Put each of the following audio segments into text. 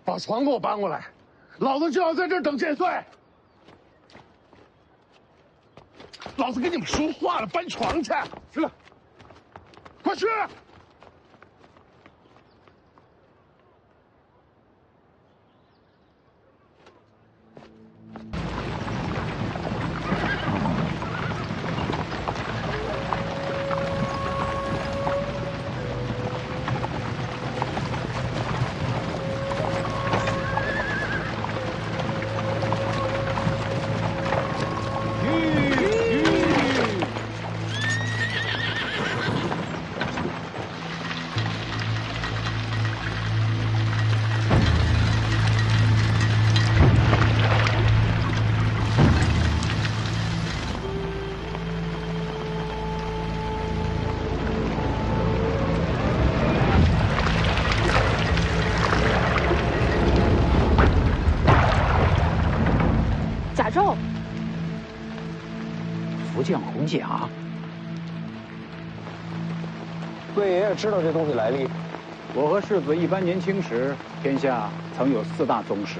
把床给我搬过来，老子就要在这儿等千岁。老子跟你们说话了，搬床去。是，快去！福将红甲，魏爷爷知道这东西来历。我和世子一般年轻时，天下曾有4大宗师，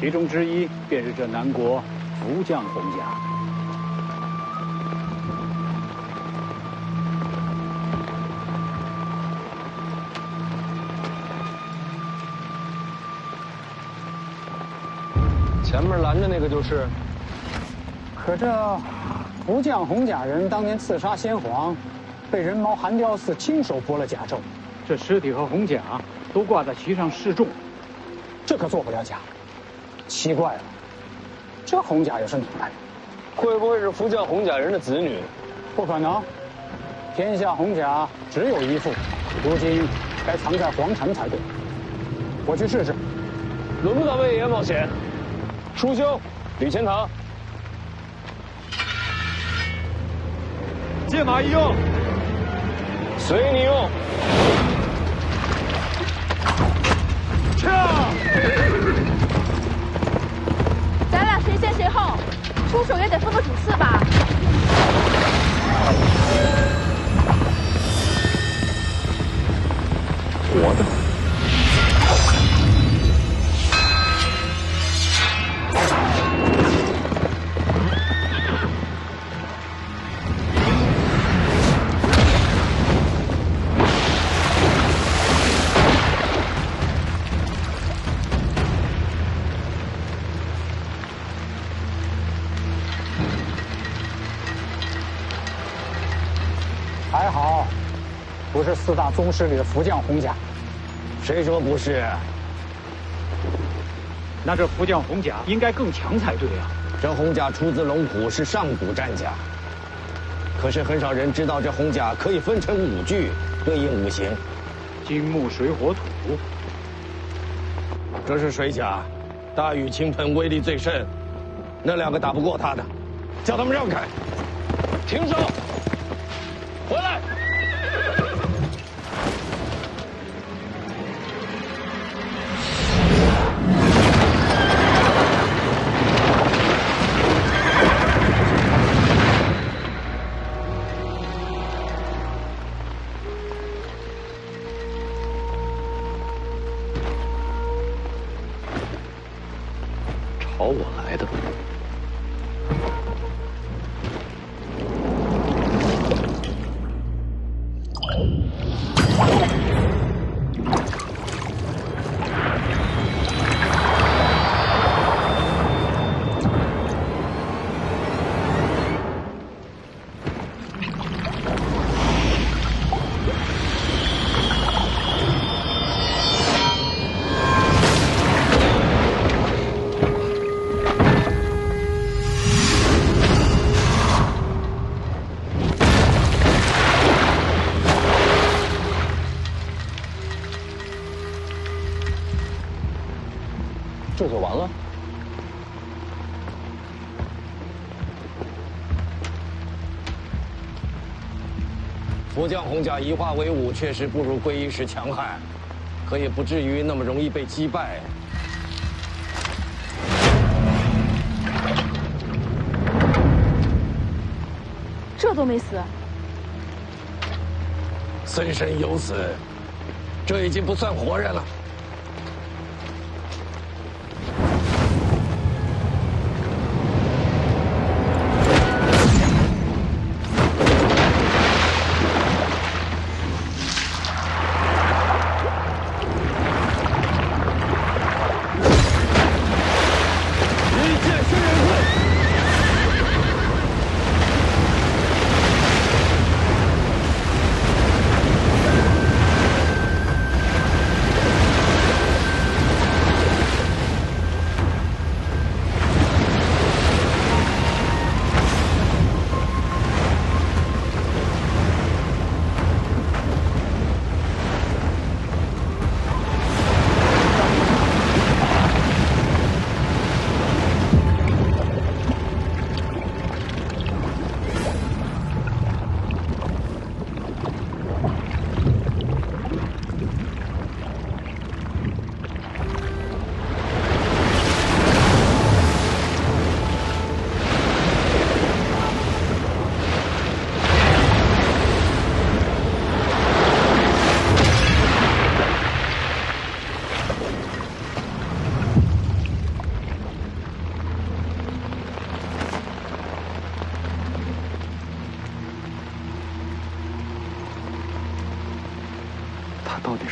其中之一便是这南国福将红甲。前面拦着那个就是。可这福将红甲人当年刺杀先皇，被人毛韩雕寺亲手剥了甲胄，这尸体和红甲都挂在旗上示众，这可做不了假。奇怪了，这红甲又是哪来的？会不会是福将红甲人的子女？不可能，天下红甲只有一副，如今该藏在皇城才对。我去试试。轮不到魏爷冒险。叔兄，李钱塘。借马一用，随你用。枪！咱俩谁先谁后，出手也得分个主次吧。活的。还好，不是4大宗师里的福将红甲。谁说不是？那这福将红甲应该更强才对啊！这红甲出自龙虎，是上古战甲。可是很少人知道，这红甲可以分成5句，对应5行：金木水火土。这是水甲，大雨倾盆，威力最甚。那2个打不过他的，叫他们让开。停手！回来！朝我来的。这就完了？福将红甲一化为5，确实不如归一时强悍，可也不至于那么容易被击败。这都没死，虽身有死，这已经不算活人了。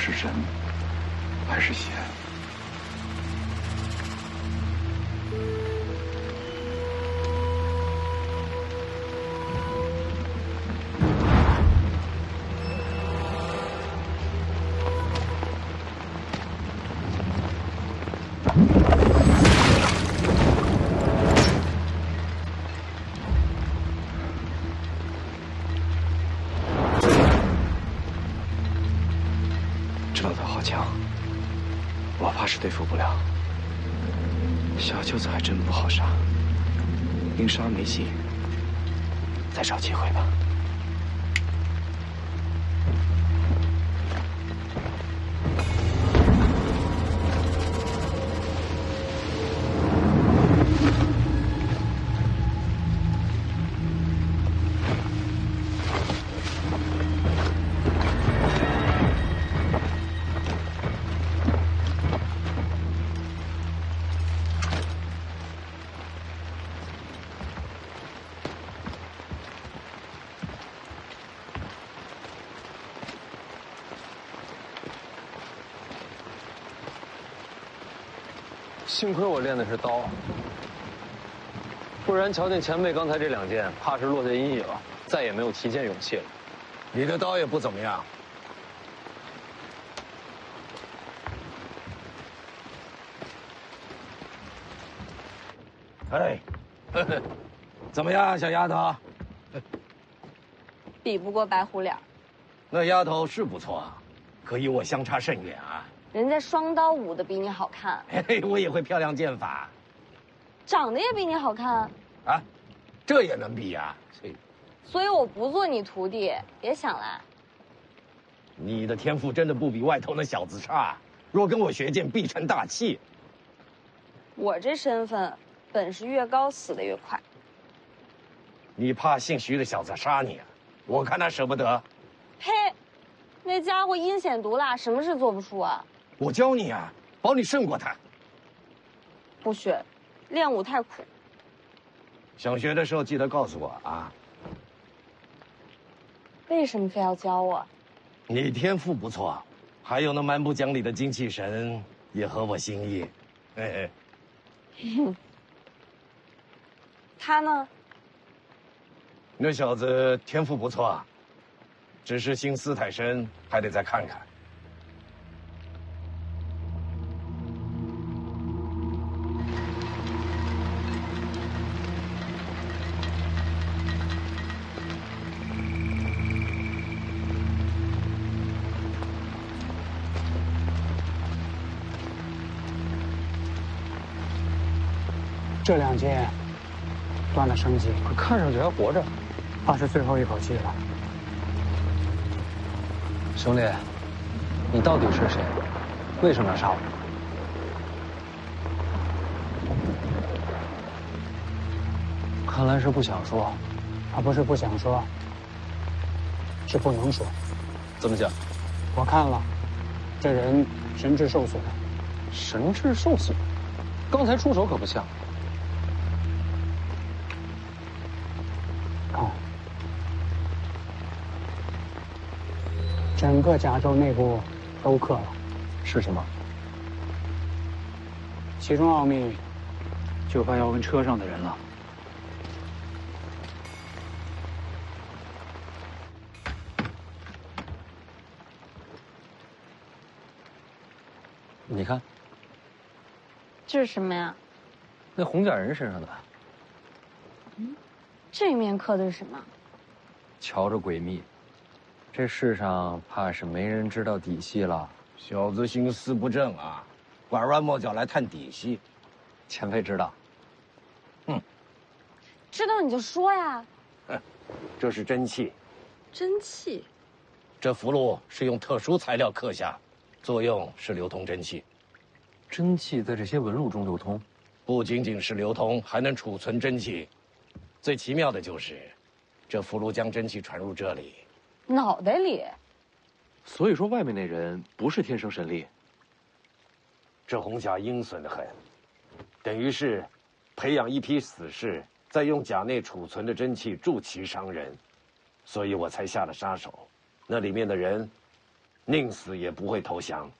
是人还是仙？我怕是对付不了。小舅子还真不好杀，宁杀没戏，再找机会吧。幸亏我练的是刀，不然瞧见前辈刚才这2剑，怕是落下阴影，再也没有提剑勇气了。你的刀也不怎么样。哎，呵呵，怎么样，小丫头？比不过白虎脸。那丫头是不错，可与我相差甚远啊。人家双刀舞的比你好看，嘿，我也会漂亮剑法，长得也比你好看啊，这也能比呀？所以我不做你徒弟，别想来。你的天赋真的不比外头那小子差，若跟我学剑，必成大器。我这身份，本事越高，死得越快。你怕姓徐的小子杀你啊？我看他舍不得。嘿，那家伙阴险毒辣，什么事做不出啊？我教你啊，保你胜过他。不学，练武太苦。想学的时候记得告诉我啊。为什么非要教我？你天赋不错，还有那蛮不讲理的精气神也合我心意。嘿嘿。他呢？那小子天赋不错，只是心思太深，还得再看看。这2剑断了生机，可看上去还活着，怕是最后一口气了。兄弟，你到底是谁？为什么要杀我？看来是不想说。他不是不想说，是不能说。怎么讲？我看了，这人神智受损。神智受损？刚才出手可不像。看，整个甲州内部都刻了。是什么？其中奥秘，就怕要问车上的人了。你看，这是什么呀？那红甲人身上的。这面刻的是什么？瞧着诡秘，这世上怕是没人知道底细了。小子心思不正啊，拐弯抹角来探底细。前辈知道。知道你就说呀。这是真气，真气。这符箓是用特殊材料刻下，作用是流通真气。真气在这些纹路中流通，不仅仅是流通，还能储存真气。最奇妙的就是，这符箓将真气传入这里，脑袋里。所以说，外面那人不是天生神力。这红甲阴损得很，等于是培养一批死士，再用甲内储存的真气助其伤人，所以我才下了杀手。那里面的人，宁死也不会投降。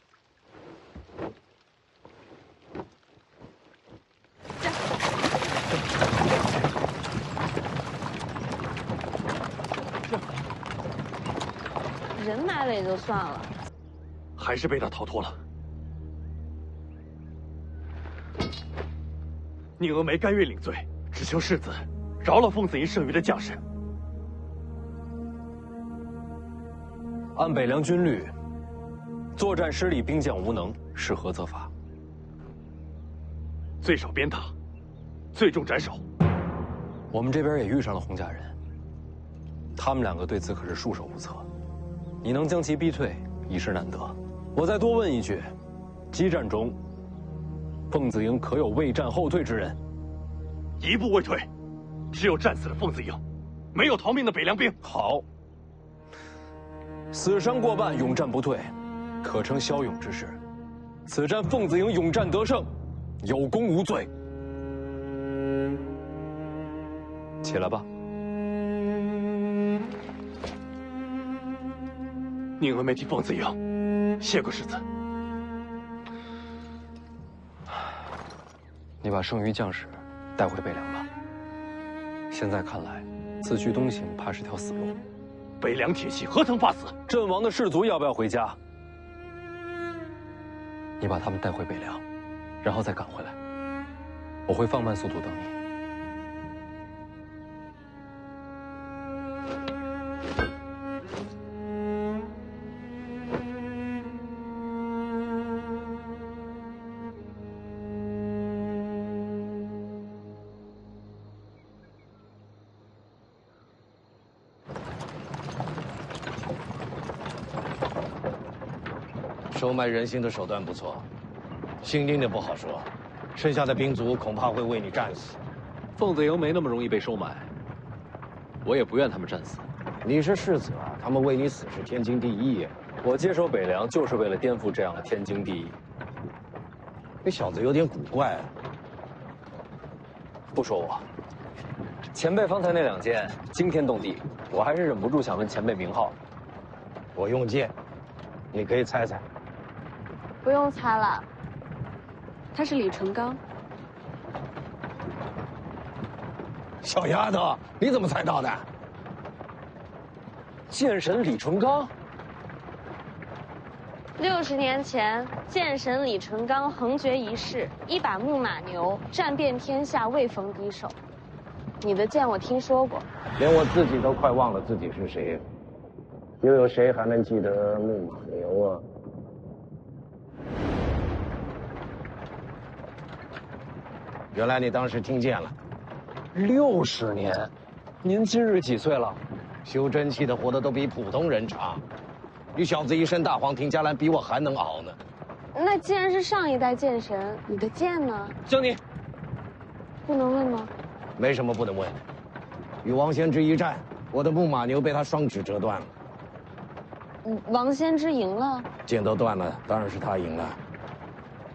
人埋了也就算了，还是被他逃脱了。宁峨眉甘愿领罪，只求世子饶了凤子营剩余的将士。按北凉军律，作战失利，兵将无能，是何责罚？最少鞭打，最重斩首。我们这边也遇上了洪家人，他们两个对此可是束手无策。你能将其逼退，已是难得。我再多问一句，激战中，凤子营可有未战后退之人？一步未退，只有战死的凤子营，没有逃命的北凉兵。好，死伤过半，勇战不退，可称骁勇之士。此战凤子营勇战得胜，有功无罪。起来吧。宁峨眉替凤子营谢过世子。你把剩余将士带回北凉吧。现在看来，此去东行怕是条死路。北凉铁骑何曾怕死？阵亡的士卒要不要回家？你把他们带回北凉，然后再赶回来。我会放慢速度等你。收买人心的手段不错，新丁的不好说，剩下的兵卒恐怕会为你战死。凤子营没那么容易被收买，我也不愿他们战死。你是世子啊，他们为你死是天经地义呀。我接手北凉就是为了颠覆这样的天经地义。这小子有点古怪啊。不说我，前辈方才那两箭惊天动地，我还是忍不住想问前辈名号。我用剑，你可以猜猜。不用猜了，他是李纯刚。小丫头，你怎么猜到的？剑神李纯刚。60年前，剑神李纯刚横绝一世，一把木马牛，战遍天下，未逢敌手。你的剑我听说过，连我自己都快忘了自己是谁，又有谁还能记得木马牛啊？原来你当时听见了。60年，您今日几岁了？修真气的活得都比普通人长，你小子一身大黄庭伽蓝，比我还能熬呢。那既然是上一代剑神，你的剑呢？江宁，不能问吗？没什么不能问的。与王仙芝一战，我的木马牛被他双指折断了。王仙芝赢了，剑都断了，当然是他赢了。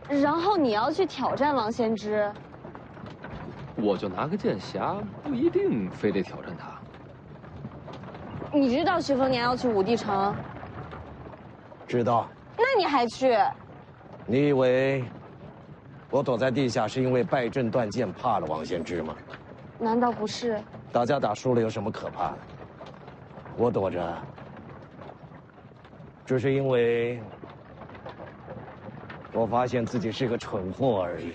然后你要去挑战王仙芝。我就拿个剑匣，不一定非得挑战他。你知道徐丰年要去武帝城？知道。那你还去？你以为我躲在地下是因为败阵断剑怕了王仙芝吗？难道不是？打架打输了有什么可怕的？我躲着，只是因为我发现自己是个蠢货而已。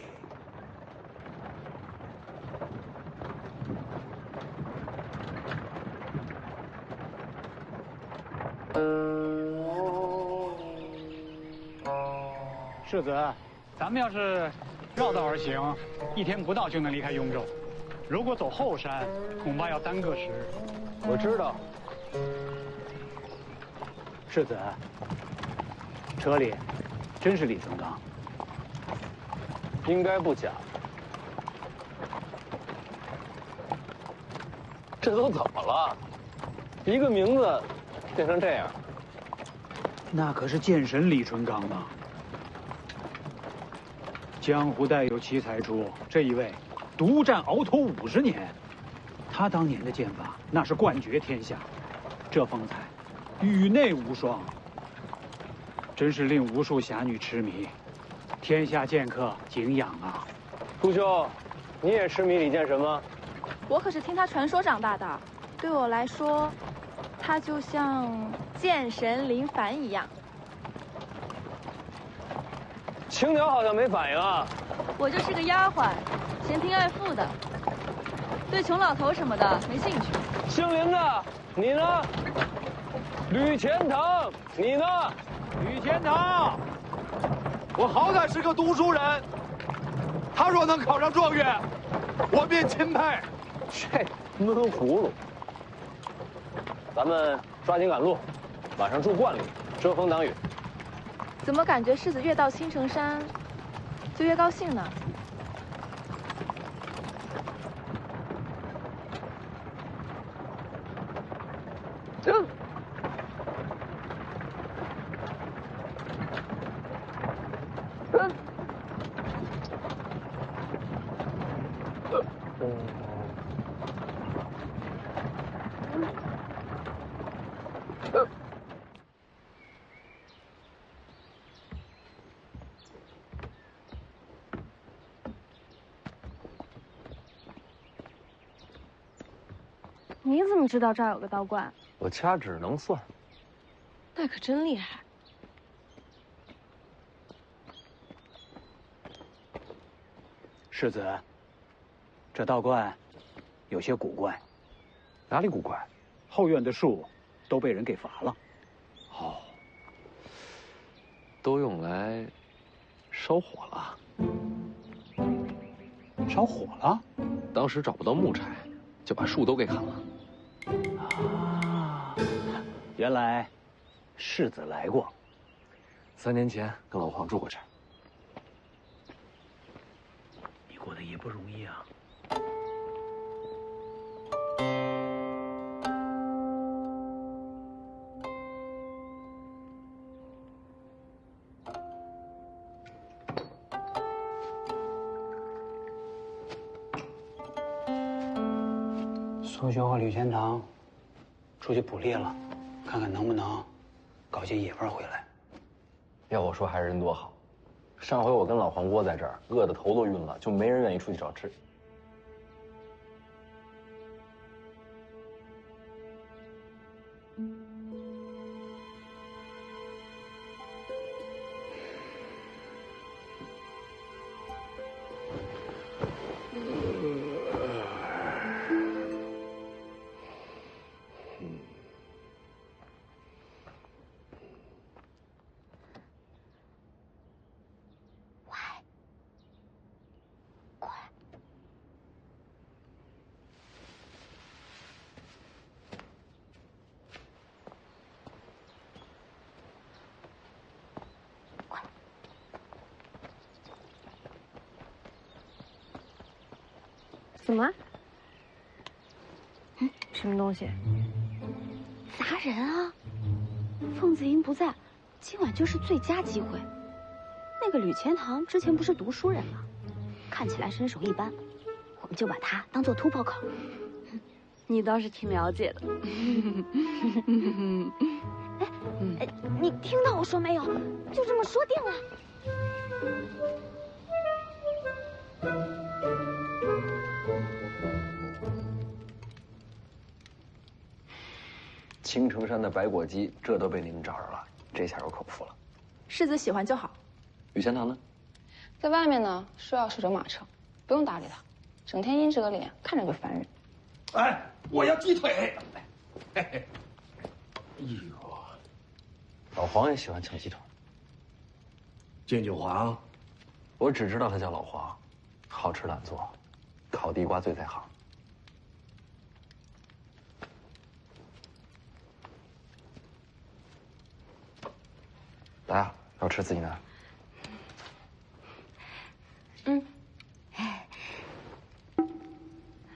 世子，咱们要是绕道而行，1天不到就能离开雍州。如果走后山，恐怕要耽搁时日。我知道。世子，车里真是李存刚？应该不假。这都怎么了？一个名字变成这样。那可是剑神李存刚啊！江湖代有奇才出，这一位独占鳌头50年，他当年的剑法那是冠绝天下，这风采与内无双。真是令无数侠女痴迷，天下剑客敬仰啊！顾兄，你也痴迷李剑神吗？我可是听他传说长大的，对我来说，他就像剑神林凡一样。青鸟好像没反应啊。我就是个丫鬟，嫌贫爱富的，对穷老头什么的没兴趣。姓林的，你呢？吕钱塘，你呢？吕钱塘，我好歹是个读书人，他若能考上状元，我便钦佩。这闷葫芦。咱们抓紧赶路，晚上住观里，遮风挡雨。怎么感觉世子越到青城山，就越高兴呢？你怎么知道这儿有个道观？我掐指能算。那可真厉害。世子，这道观有些古怪。哪里古怪？后院的树都被人给伐了。哦，都用来烧火了。烧火了？当时找不到木柴，就把树都给砍了。啊，原来世子来过。3年前跟老黄住过这儿。你过得也不容易啊。苏兄和吕钱塘出去捕猎了，看看能不能搞些野味回来。要我说，还是人多好。上回我跟老黄窝在这儿，饿得头都晕了，就没人愿意出去找吃。怎么？什么东西？砸人啊！凤子英不在，今晚就是最佳机会。那个吕钱塘之前不是读书人吗？看起来身手一般，我们就把他当做突破口。你倒是挺了解的。哎，你听到我说没有？就这么说定了。青城山的白果鸡，这都被你们找着了，这下有口福了。世子喜欢就好。吕钱塘呢？在外面呢，说要守着马车，不用搭理他，整天阴着个脸，看着就烦人。哎，我要鸡腿。哎呦，老黄也喜欢抢鸡腿。建九黄，我只知道他叫老黄，好吃懒做，烤地瓜最在行。来啊，要吃自己拿。嗯。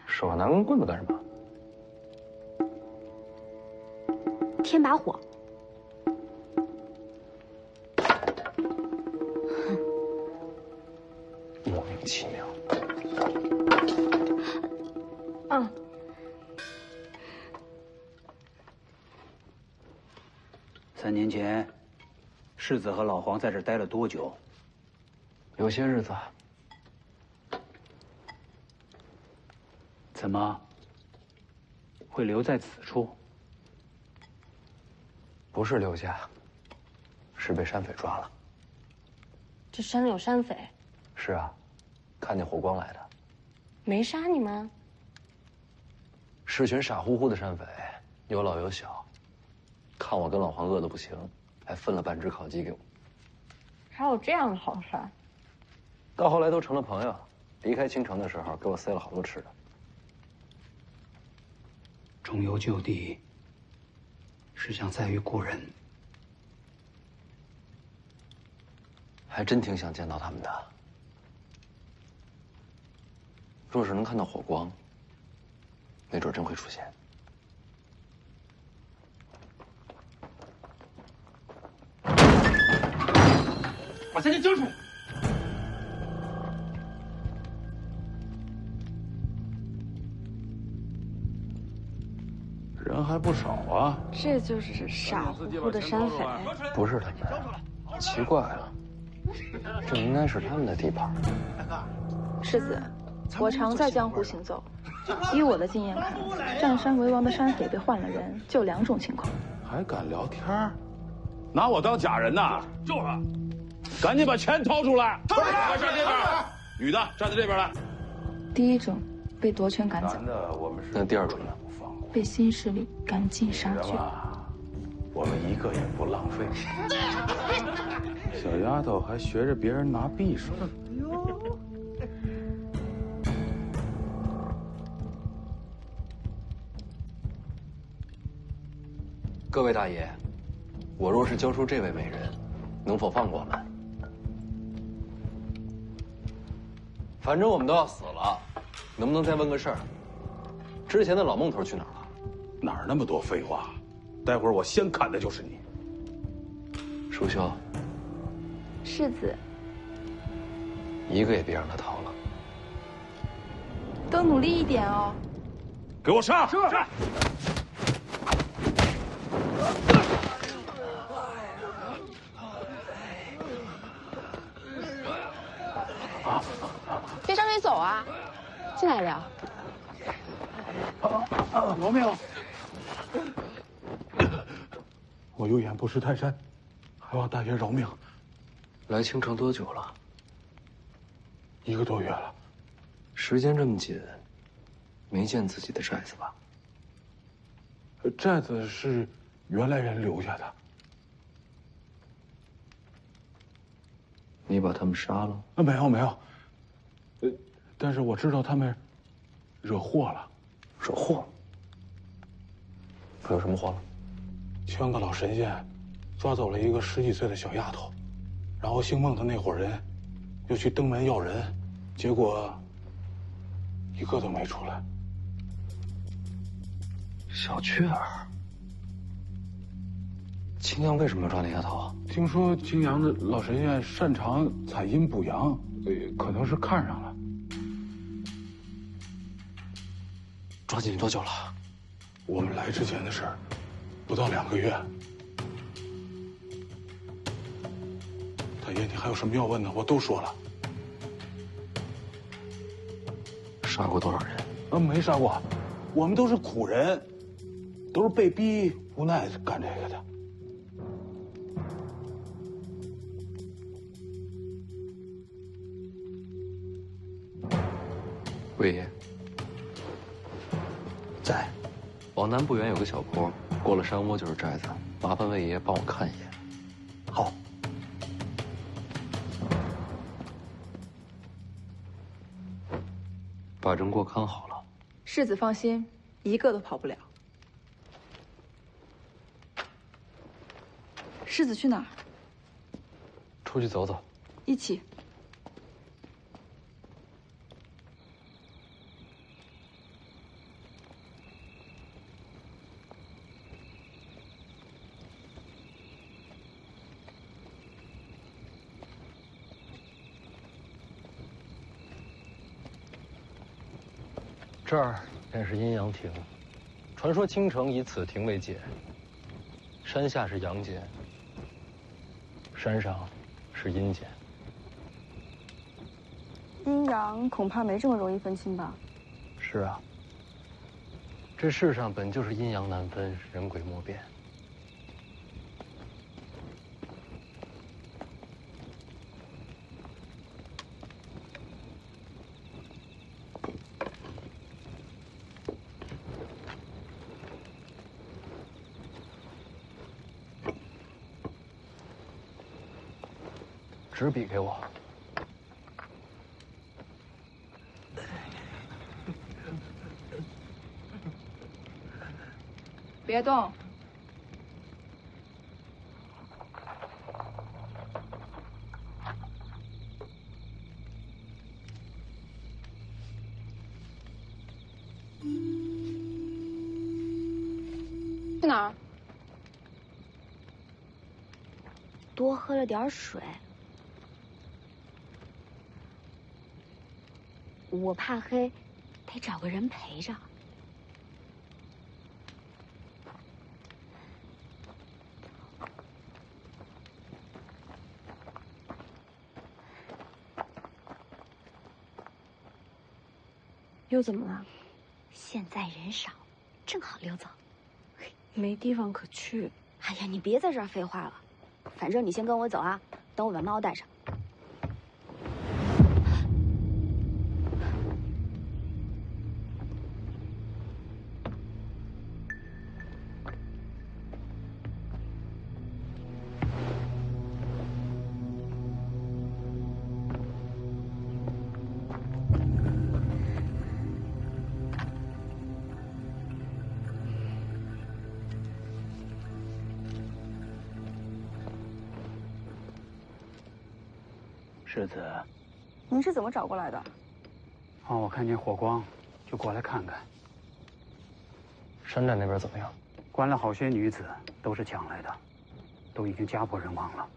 手上拿根棍子干什么？添把火。莫名其妙。嗯。3年前，世子和老黄在这儿待了多久？有些日子。怎么会留在此处？不是留下，是被山匪抓了。这山里有山匪？是啊，看见火光来的。没杀你吗？是群傻乎乎的山匪，有老有小，看我跟老黄饿得不行，还分了半只烤鸡给我。还有这样的好事儿？到后来都成了朋友，离开京城的时候给我塞了好多吃的。重游旧地，是想再遇故人。还真挺想见到他们的。若是能看到火光，没准真会出现。把三姐交出来！人还不少啊。这就是傻乎乎的山匪。不是他们，奇怪了，这应该是他们的地盘。世子，我常在江湖行走，依我的经验看，占山为王的山匪被换了人，就2种情况。还敢聊天？拿我当假人呐？就是。赶紧把钱掏出来！站这边，女的站在这边来。第一种被夺权赶走，那第2种呢？被新势力赶尽杀绝。我们一个也不浪费。小丫头还学着别人拿匕首。各位大爷，我若是交出这位美人，能否放过我们？反正我们都要死了，能不能再问个事儿？之前的老孟头去哪儿了？哪儿那么多废话？待会儿我先砍的就是你。淑秀，世子，一个也别让他逃了。都努力一点哦。给我上！是。别张嘴走啊！进来聊。罗密欧，我有眼不识泰山，还望大爷饶命。来京城多久了？1个多月了。时间这么紧，没见自己的寨子吧？寨子是原来人留下的。你把他们杀了？没有。但是我知道他们惹祸了。惹祸？惹什么祸了？圈个老神仙，抓走了一个10几岁的小丫头，然后姓孟的那伙人又去登门要人，结果一个都没出来。小雀儿，青阳为什么要抓那丫头？听说青阳的老神仙擅长采阴补阳，可能是看上了。抓紧多久了？我们来之前的事儿，不到2个月。大爷，你还有什么要问的？我都说了。杀过多少人？没杀过，我们都是苦人，都是被逼无奈干这个的。魏爷在，往南不远有个小坡，过了山窝就是寨子，麻烦魏爷帮我看一眼。好。把人给我看好了。世子放心，一个都跑不了。世子去哪儿？出去走走。一起。这儿便是阴阳亭，传说京城以此亭为界。山下是阳间，山上是阴间。阴阳恐怕没这么容易分清吧？是啊，这世上本就是阴阳难分，人鬼莫辨。纸笔给我。别动。去哪儿？多喝了点水。我怕黑，得找个人陪着。又怎么了？现在人少，正好溜走。没地方可去。哎呀，你别在这儿废话了，反正你先跟我走啊，等我把猫带上。世子，您是怎么找过来的？我看见火光，就过来看看。山寨那边怎么样？关了好些女子，都是抢来的，都已经家破人亡了。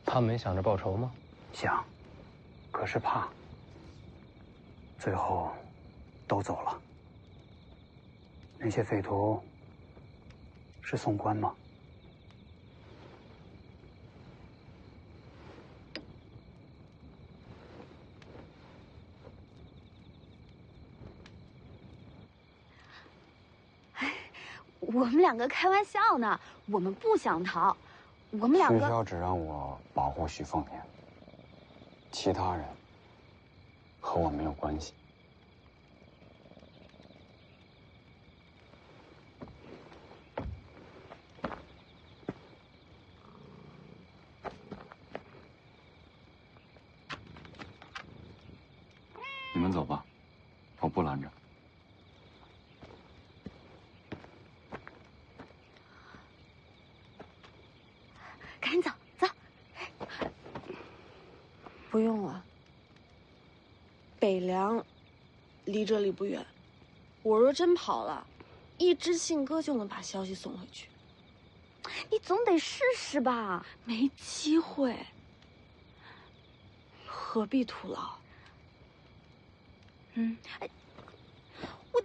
他没想着报仇吗？想，可是怕。最后，都走了。那些匪徒，是宋官吗？我们两个开玩笑呢，我们不想逃，我们两个。徐骁只让我保护徐凤年，其他人和我没有关系。你们走吧，我不拦着。赶紧走走。不用了。北凉离这里不远，我若真跑了，一支信鸽就能把消息送回去。你总得试试吧。没机会，何必徒劳？我。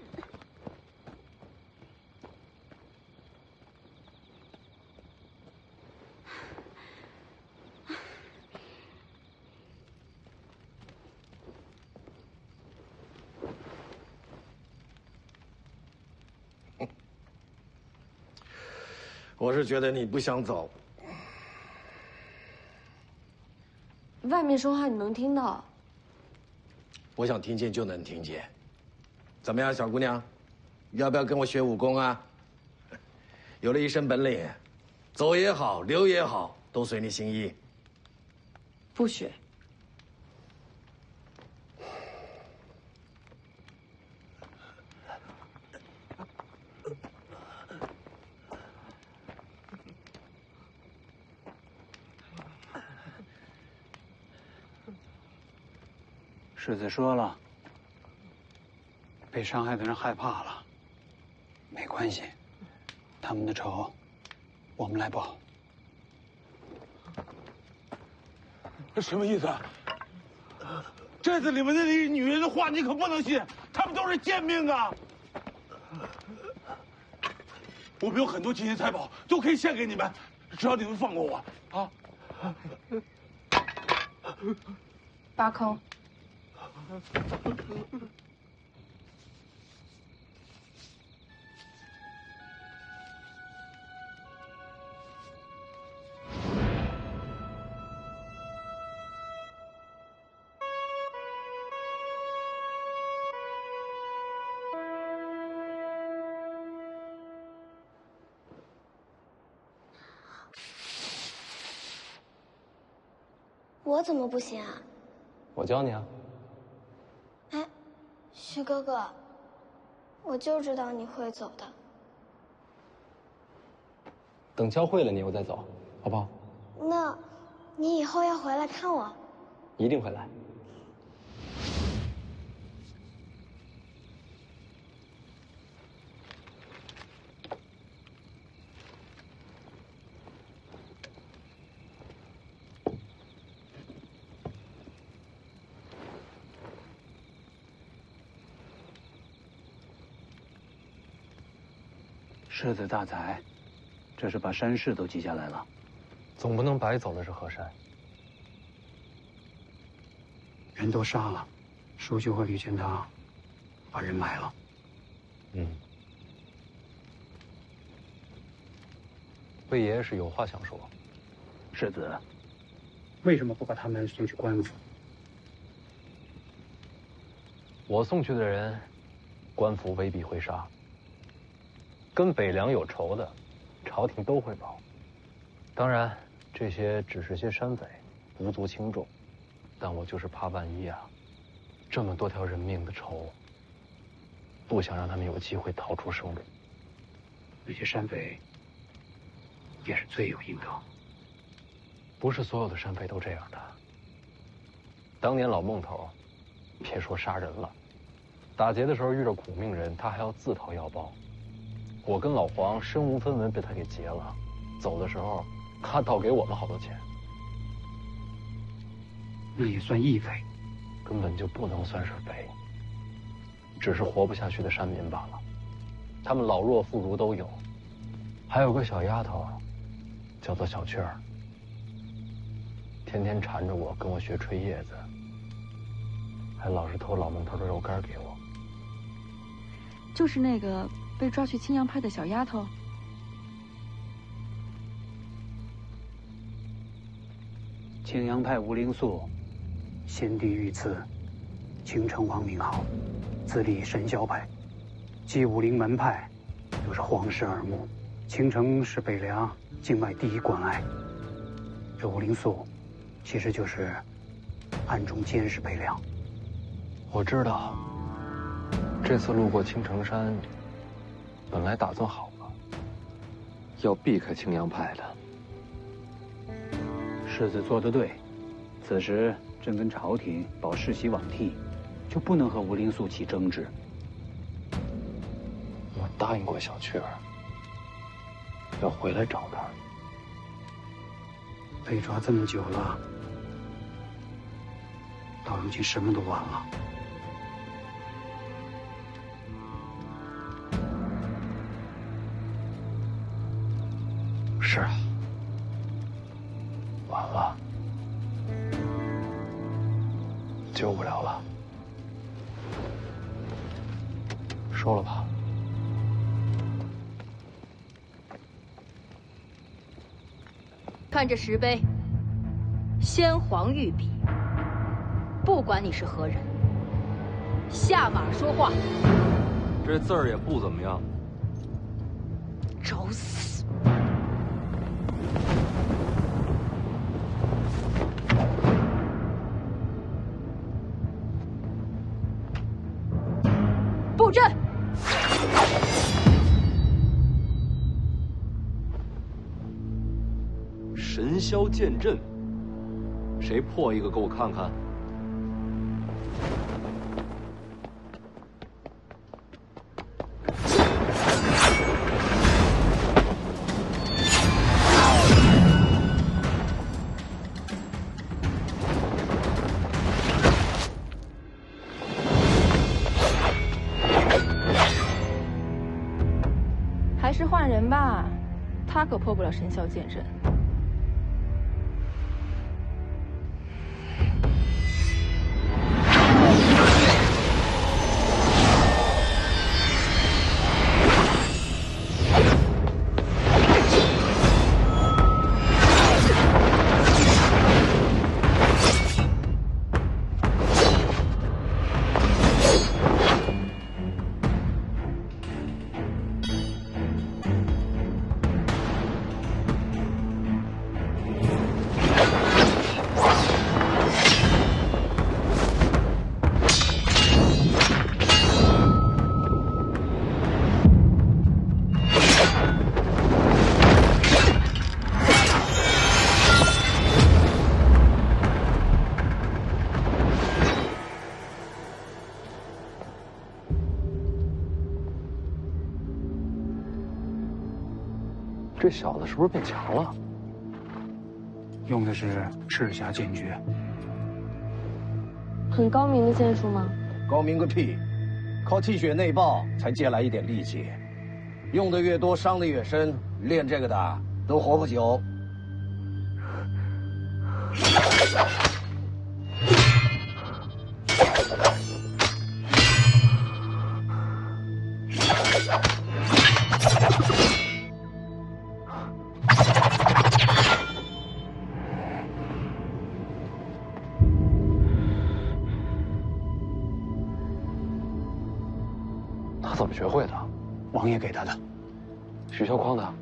我是觉得你不想走。外面说话你能听到？我想听见就能听见。怎么样，小姑娘，要不要跟我学武功啊？有了一身本领，走也好，留也好，都随你心意。不学。世子说了，被伤害的人害怕了，没关系，他们的仇，我们来报。什么意思？寨子里面的那些女人的话你可不能信，她们都是贱命啊！我们有很多金银财宝，都可以献给你们，只要你们放过我啊！拔坑。我怎么不行啊？我教你啊。哎，徐哥哥，我就知道你会走的。等教会了你，我再走，好不好？那，你以后要回来看我。一定会来。狮子大财，这是把山势都记下来了。总不能白走的是河山。人都杀了，舒修和吕钱塘把人埋了。魏爷是有话想说。世子，为什么不把他们送去官府？我送去的人，官府未必会杀。跟北凉有仇的，朝廷都会保。当然，这些只是些山匪，无足轻重。但我就是怕万一啊，这么多条人命的仇，不想让他们有机会逃出生路。那些山匪也是罪有应得。不是所有的山匪都这样的。当年老孟头，别说杀人了，打劫的时候遇着苦命人，他还要自掏腰包。我跟老黄身无分文被他给劫了，走的时候他倒给我们好多钱。那也算义匪，根本就不能算是匪，只是活不下去的山民罢了。他们老弱妇孺都有，还有个小丫头，叫做小雀儿，天天缠着我跟我学吹叶子，还老是偷老孟头的肉干给我。就是那个被抓去青阳派的小丫头。青阳派吴灵素，先帝御赐青城王名号，自立神霄派，继武陵门派，又是皇室耳目。青城是北凉境外第一关隘，这吴灵素其实就是暗中监视北凉。我知道，这次路过青城山，本来打算好了，要避开青阳派的。世子做得对，此时正跟朝廷保世袭罔替，就不能和吴灵素起争执。我答应过小雀儿，要回来找他。被抓这么久了，到如今什么都晚了。是啊，晚了，救不了了。收了吧。看这石碑，先皇御笔。不管你是何人，下马说话。这字儿也不怎么样。找死！布阵！神霄剑阵，谁破一个给我看看？还是换人吧，他可破不了神霄剑阵。这小子是不是变强了？用的是赤霞剑诀，很高明的剑术吗？高明个屁！靠气血内爆才借来一点力气，用的越多，伤的越深。练这个的都活不久。他怎么学会的？王爷给他的。许萧匡的。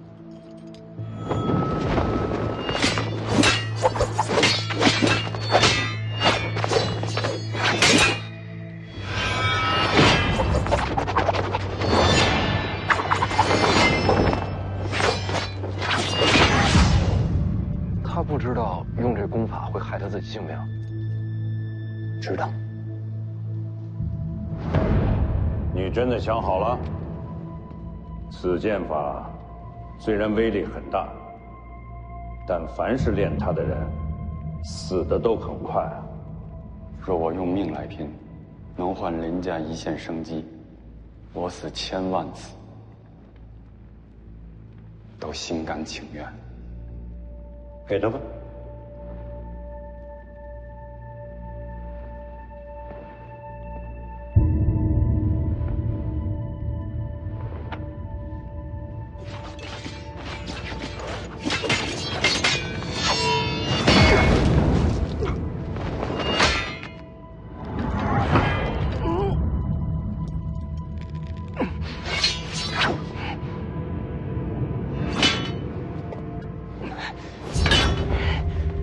他不知道用这功法会害他自己性命。知道。你真的想好了？此剑法虽然威力很大，但凡是练它的人，死的都很快。若我用命来拼，能换林家一线生机，我死1000万次，都心甘情愿。给他吧。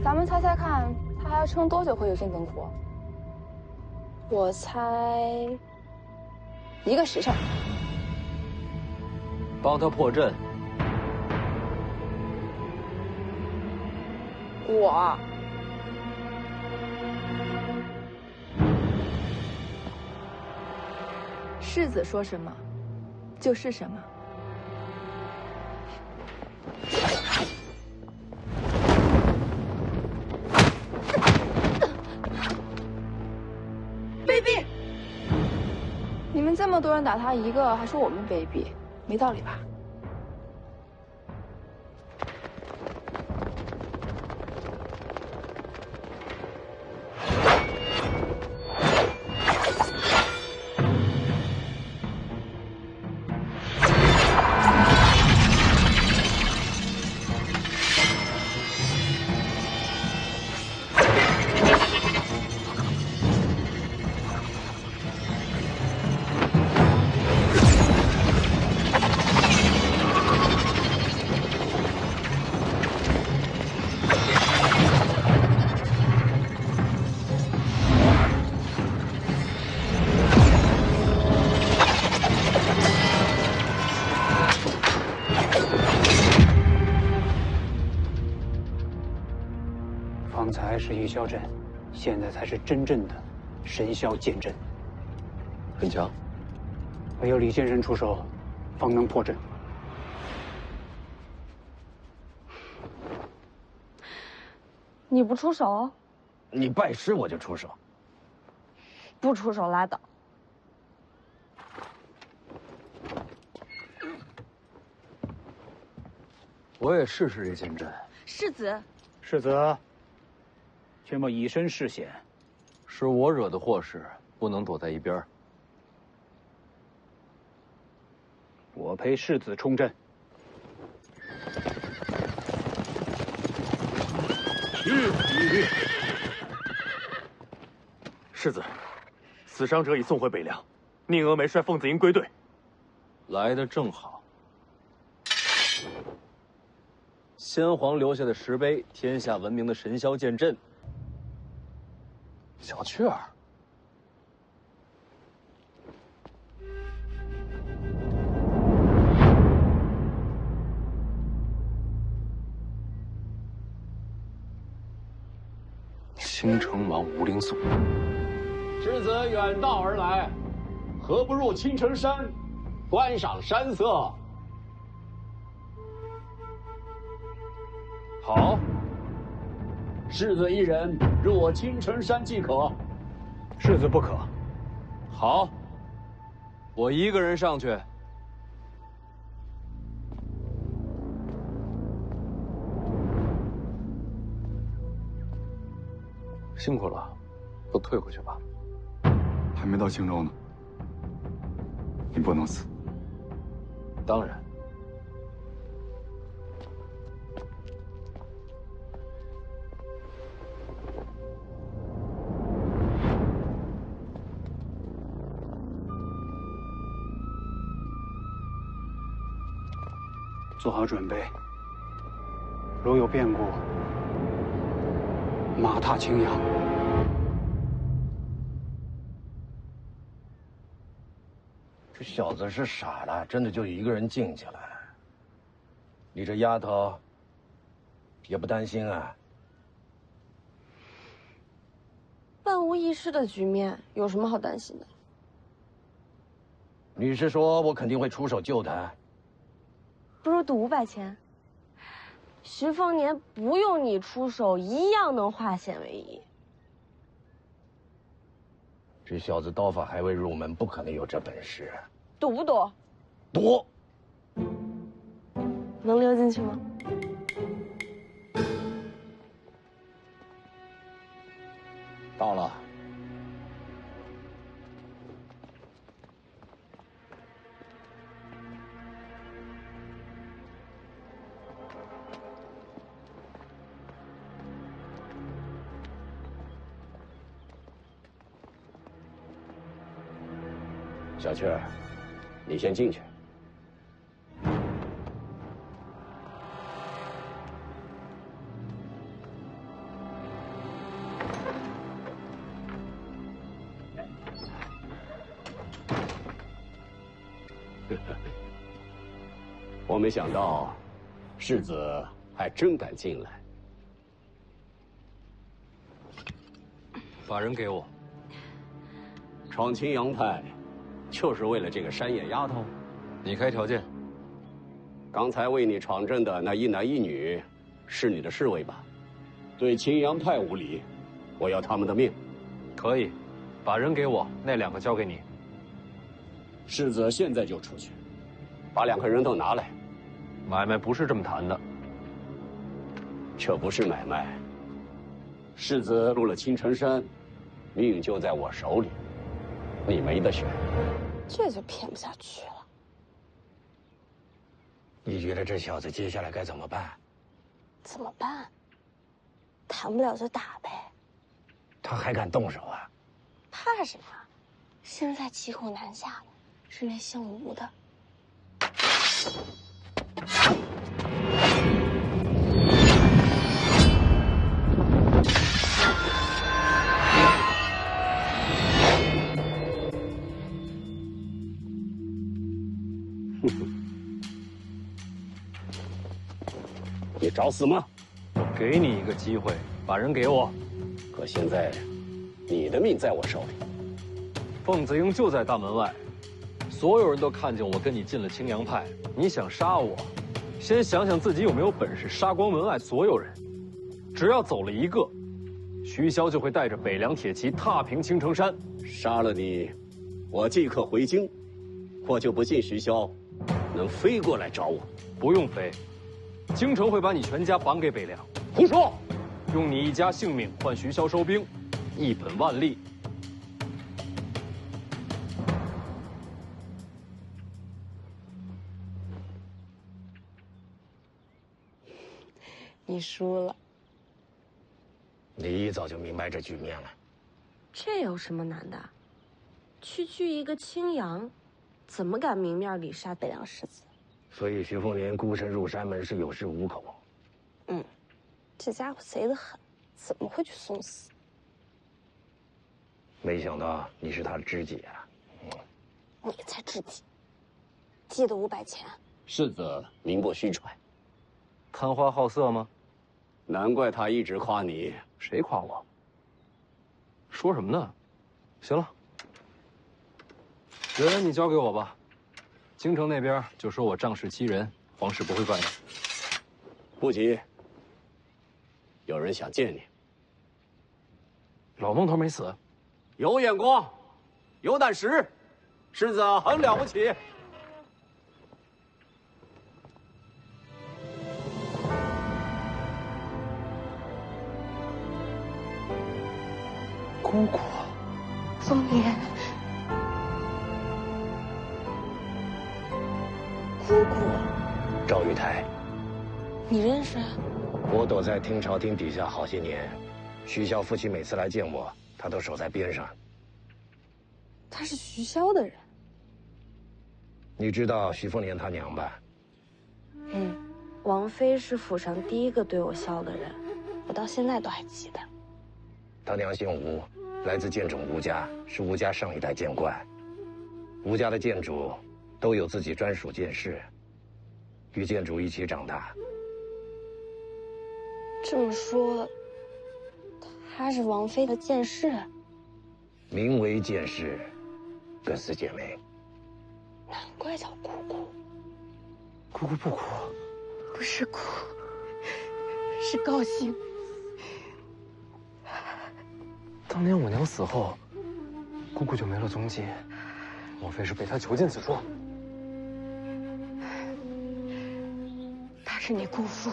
咱们猜猜看，他还要撑多久会有这灯火？我猜1个时辰。帮他破阵。我世子说什么就是什么。卑鄙！你们这么多人打他一个，还说我们卑鄙，没道理吧？方才是一霄阵，现在才是真正的神霄剑阵。很强。唯有李先生出手，方能破阵。你不出手？你拜师我就出手。不出手拉倒。我也试试这剑阵。世子。世子，却莫以身试险。是我惹的祸事，不能躲在一边。我陪世子冲阵。世子，死伤者已送回北凉，宁峨眉率凤子营归队。来得正好。先皇留下的石碑，天下闻名的神霄剑阵。小雀儿，青城王吴灵素。世子远道而来，何不入青城山，观赏山色？好，世子一人入我青城山即可。世子不可。好，我一个人上去。辛苦了，都退回去吧。还没到青州呢，你不能死。当然。做好准备，如有变故，马踏青阳。这小子是傻了，真的就一个人静下来。你这丫头也不担心啊？万无一失的局面，有什么好担心的？你是说我肯定会出手救他？不如赌500钱。徐凤年不用你出手，一样能化险为夷。这小子刀法还未入门，不可能有这本事。赌不赌？赌。能溜进去吗？到了。小雀儿，你先进去。我没想到，世子还真敢进来。把人给我。闯青阳派。就是为了这个山野丫头，你开条件。刚才为你闯阵的那一男一女，是你的侍卫吧？对青阳派无礼，我要他们的命。可以，把人给我，那2个交给你。世子现在就出去，把2个人都拿来。买卖不是这么谈的。这不是买卖。世子入了青城山，命就在我手里，你没得选。这就骗不下去了。你觉得这小子接下来该怎么办？怎么办？谈不了就打呗。他还敢动手啊？怕什么？现在骑虎难下的是那姓吴的。你找死吗？我给你一个机会，把人给我。可现在，你的命在我手里。凤子英就在大门外，所有人都看见我跟你进了青阳派。你想杀我，先想想自己有没有本事杀光门外所有人。只要走了一个，徐骁就会带着北凉铁骑踏平青城山。杀了你，我即刻回京。我就不信徐骁能飞过来找我。不用飞。京城会把你全家绑给北凉。胡说！用你一家性命换徐骁收兵，一本万利。你输了。你一早就明白这局面了。这有什么难的？区区一个青阳，怎么敢明面里杀北凉世子？所以徐凤年孤身入山门是有恃无恐。这家伙贼得很，怎么会去送死？没想到你是他的知己啊！你才知己。记得500钱。世子名不虚传。贪花好色吗？难怪他一直夸你。谁夸我？说什么呢？行了，人你交给我吧。京城那边就说我仗势欺人，皇室不会怪你。不急，有人想见你。老孟头没死，有眼光，有胆识，世子很了不起。姑姑，凤年，姑姑，赵玉台，你认识？我躲在听朝廷底下好些年，徐骁夫妻每次来见我，他都守在边上。他是徐骁的人。你知道徐凤年他娘吧？王妃是府上第一个对我笑的人，我到现在都还记得。他娘姓吴，来自剑冢吴家，是吴家上一代剑冠。吴家的剑主都有自己专属剑室，与剑主一起长大。这么说，她是王妃的剑士，名为剑士，各司姐妹。难怪叫姑姑。姑姑不哭，不是哭，是高兴。当年我娘死后，姑姑就没了踪迹，莫非是被她囚禁此处？他是你姑父。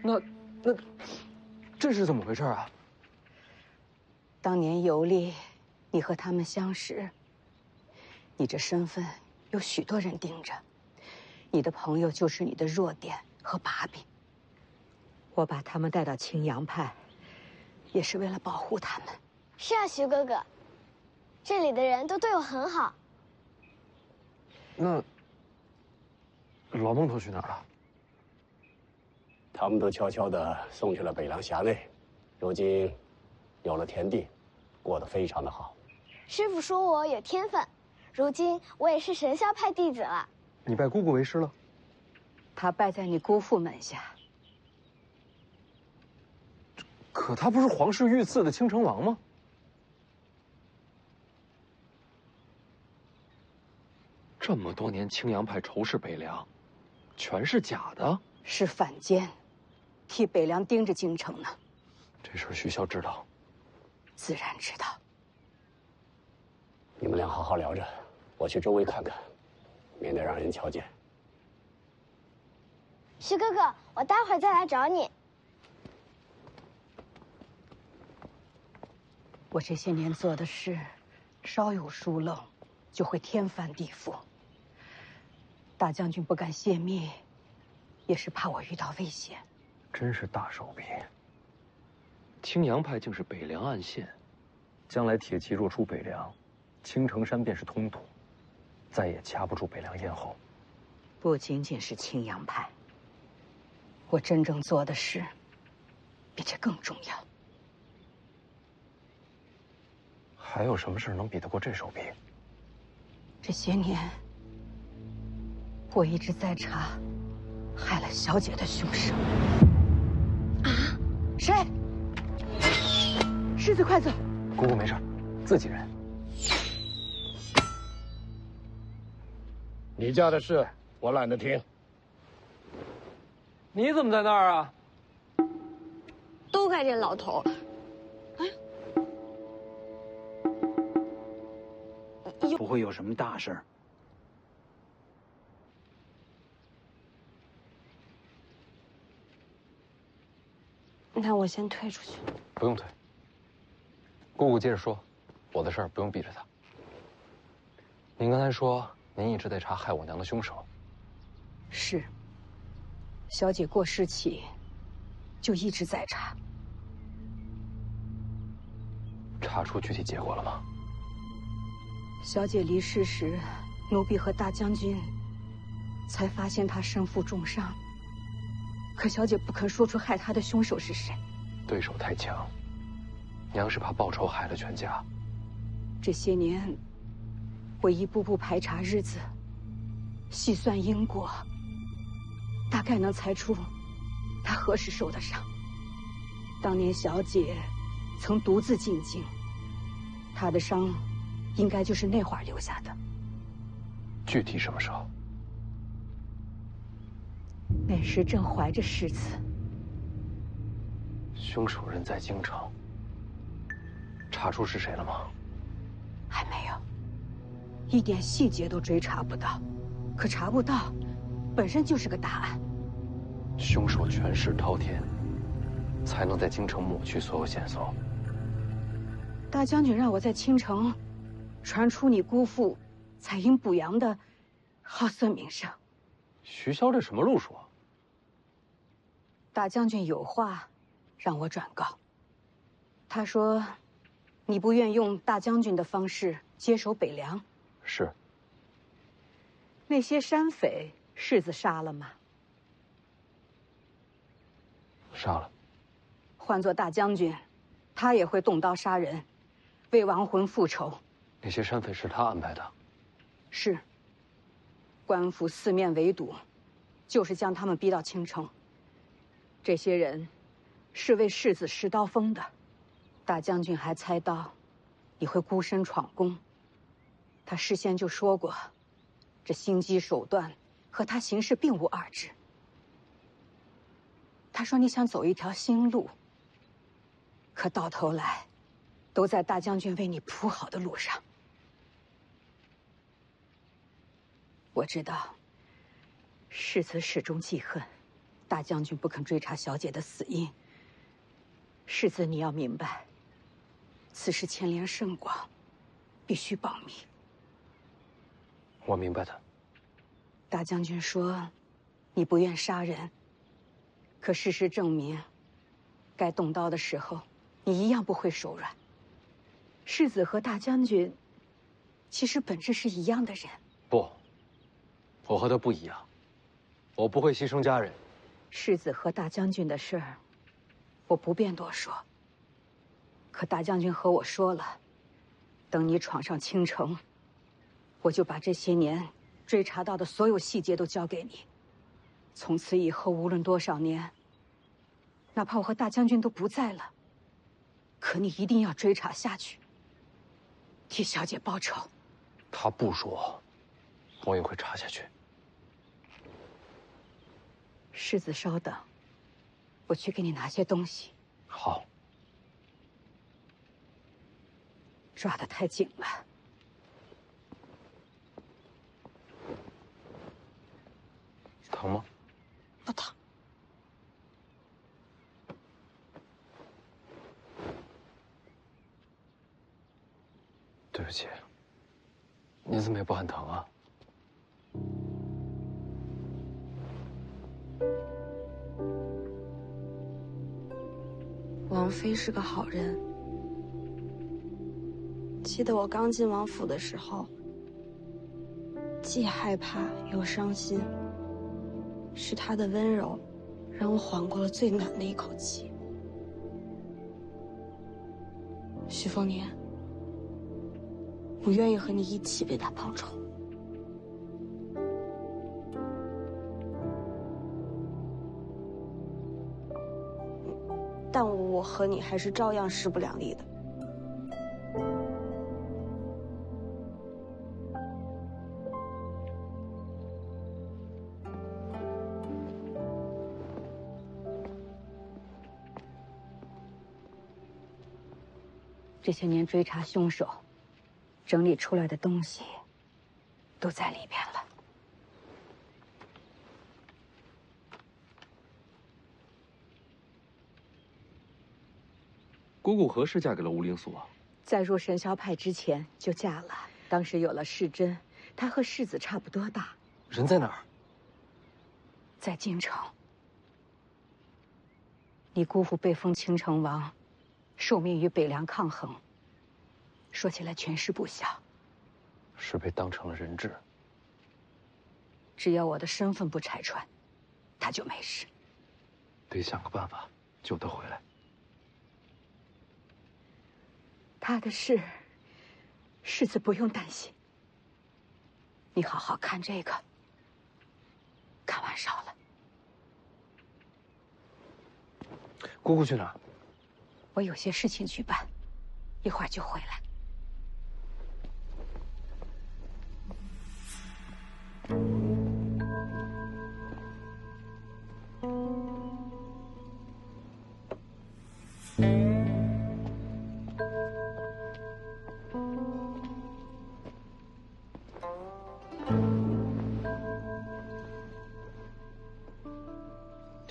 那这是怎么回事啊？当年游历，你和他们相识，你这身份有许多人盯着，你的朋友就是你的弱点和把柄。我把他们带到青阳派，也是为了保护他们。是啊，徐哥哥，这里的人都对我很好。那老孟头去哪儿了？他们都悄悄地送去了北凉辖内，如今有了田地，过得非常的好。师傅说我有天分，如今我也是神霄派弟子了。你拜姑姑为师了？他拜在你姑父门下。可他不是皇室御赐的青城王吗？这么多年青阳派仇视北凉，全是假的？是反间，替北凉盯着京城呢。这事徐骁知道？自然知道。你们俩好好聊着，我去周围看看，免得让人瞧见。徐哥哥，我待会儿再来找你。我这些年做的事，稍有疏漏，就会天翻地覆。大将军不敢泄密，也是怕我遇到危险。真是大手笔。青阳派竟是北凉暗线，将来铁骑若出北凉，青城山便是通途，再也掐不住北凉咽喉。不仅仅是青阳派，我真正做的事，比这更重要。还有什么事能比得过这手笔？这些年，我一直在查害了小姐的凶手。啊？谁？世子，快走！姑姑没事，自己人。你家的事我懒得听。你怎么在那儿啊？都怪这老头。不会有什么大事儿。那我先退出去。不用退。姑姑接着说，我的事儿不用避着她。您刚才说您一直在查害我娘的凶手。是。小姐过世起，就一直在查。查出具体结果了吗？小姐离世时，奴婢和大将军才发现她身负重伤。可小姐不肯说出害她的凶手是谁。对手太强，娘是怕报仇害了全家。这些年，我一步步排查日子，细算因果，大概能猜出她何时受的伤。当年小姐曾独自进京，她的伤应该就是那会儿留下的。具体什么时候？那时正怀着世子。凶手人在京城，查出是谁了吗？还没有，一点细节都追查不到。可查不到，本身就是个大案。凶手权势滔天，才能在京城抹去所有线索。大将军让我在青城传出你姑父采阴补阳的好色名声。徐骁这什么路数啊？大将军有话让我转告。他说，你不愿用大将军的方式接手北凉。是。那些山匪，世子杀了吗？杀了。换做大将军，他也会动刀杀人，为亡魂复仇。那些山匪是他安排的。是。官府四面围堵，就是将他们逼到青城。这些人是为世子施刀锋的。大将军还猜到你会孤身闯宫，他事先就说过，这心机手段和他行事并无二致。他说你想走一条新路，可到头来都在大将军为你铺好的路上。我知道，世子始终记恨大将军不肯追查小姐的死因。世子，你要明白，此事牵连甚广，必须保密。我明白的。大将军说，你不愿杀人，可事实证明，该动刀的时候，你一样不会手软。世子和大将军，其实本质是一样的人。不，我和他不一样，我不会牺牲家人。世子和大将军的事儿，我不便多说。可大将军和我说了，等你闯上青城，我就把这些年追查到的所有细节都交给你。从此以后，无论多少年，哪怕我和大将军都不在了，可你一定要追查下去，替小姐报仇。他不说，我也会查下去。世子，稍等，我去给你拿些东西。好。抓得太紧了。疼吗？不疼。对不起，你怎么也不很疼啊？王妃是个好人。记得我刚进王府的时候，既害怕又伤心。是她的温柔，让我缓过了最难的一口气。徐凤年，我愿意和你一起为他报仇。但我和你还是照样势不两立的。这些年追查凶手，整理出来的东西，都在里边了。姑姑何时嫁给了吴灵素啊？在入神霄派之前就嫁了，当时有了世珍，她和世子差不多大。人在哪儿？在京城。你姑父被封青城王，受命与北凉抗衡。说起来权势不小。是被当成了人质。只要我的身份不拆穿，他就没事。得想个办法救他回来。他的事，世子不用担心。你好好看这个。看完烧了。姑姑去哪儿？我有些事情去办，一会儿就回来。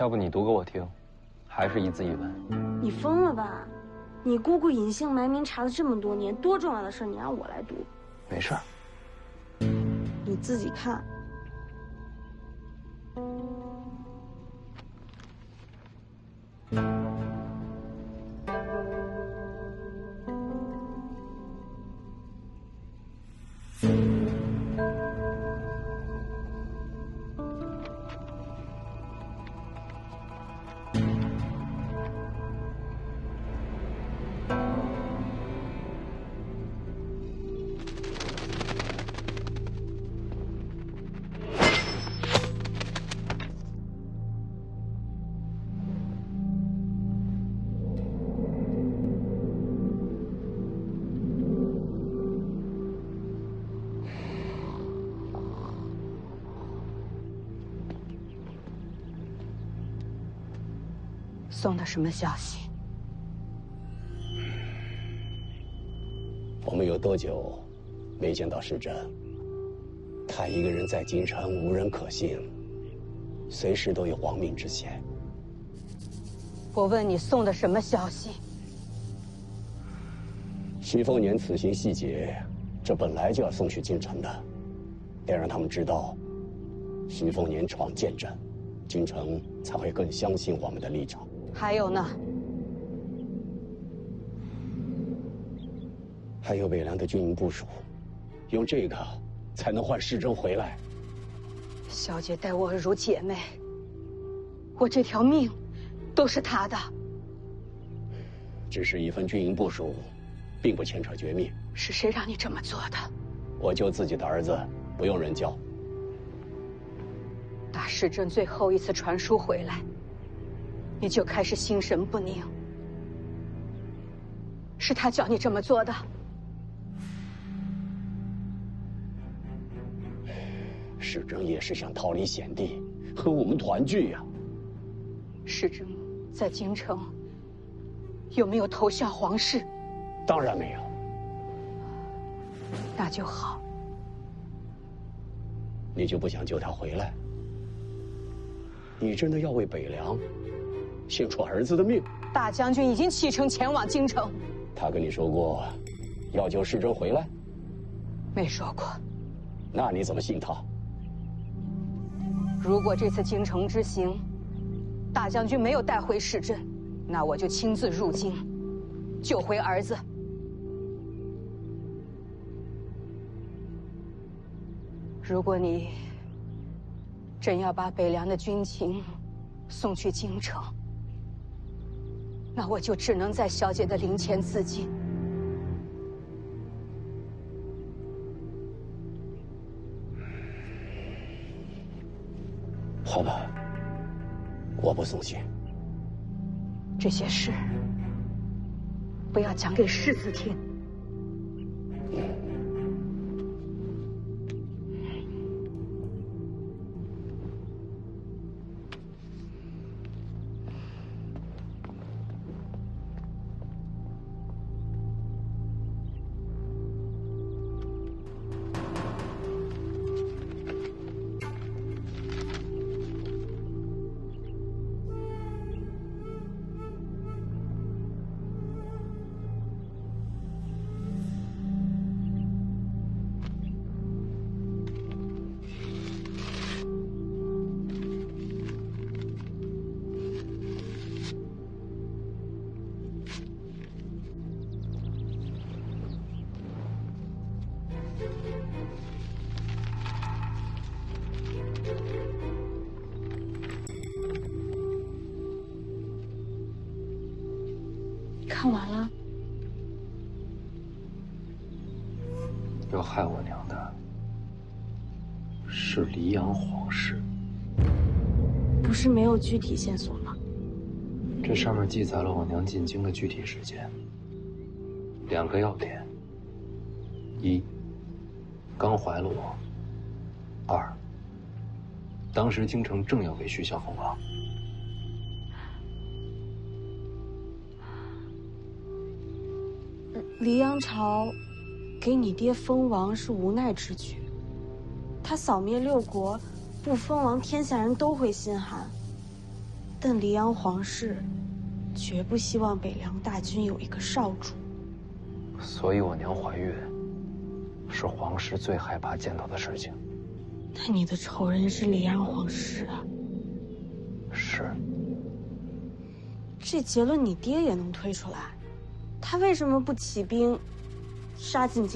要不你读给我听，还是一字一文？你疯了吧？你姑姑隐姓埋名查了这么多年，多重要的事你让我来读？没事儿。你自己看。送的什么消息？我们有多久没见到世珍？他一个人在京城，无人可信，随时都有亡命之险。我问你送的什么消息？徐凤年此行细节，这本来就要送去京城的，得让他们知道，徐凤年闯剑阵，京城才会更相信我们的立场。还有呢？还有北凉的军营部署，用这个才能换世珍回来。小姐待我如姐妹，我这条命都是她的。只是一份军营部署，并不牵扯绝密。是谁让你这么做的？我救自己的儿子，不用人教。打世珍最后一次传书回来，你就开始心神不宁。是他叫你这么做的。世珍也是想逃离险地，和我们团聚呀。世珍在京城有没有投效皇室？当然没有。那就好。你就不想救他回来？你真的要为北凉献出儿子的命？大将军已经启程前往京城。他跟你说过要救世珍回来？没说过。那你怎么信他？如果这次京城之行，大将军没有带回世珍，那我就亲自入京，救回儿子。如果你真要把北凉的军情送去京城，那我就只能在小姐的灵前自尽。好吧，我不送信。这些事不要讲给世子听。看完了。要害我娘的是黎阳皇室。不是没有具体线索吗？这上面记载了我娘进京的具体时间。2个要点：一，刚怀了我；二，当时京城正要为徐孝封王。黎阳朝给你爹封王是无奈之举，他扫灭6国，不封王，天下人都会心寒。但黎阳皇室绝不希望北凉大军有一个少主。所以我娘怀孕，是皇室最害怕见到的事情。那你的仇人是黎阳皇室啊？是。这结论你爹也能推出来，他为什么不起兵杀进京？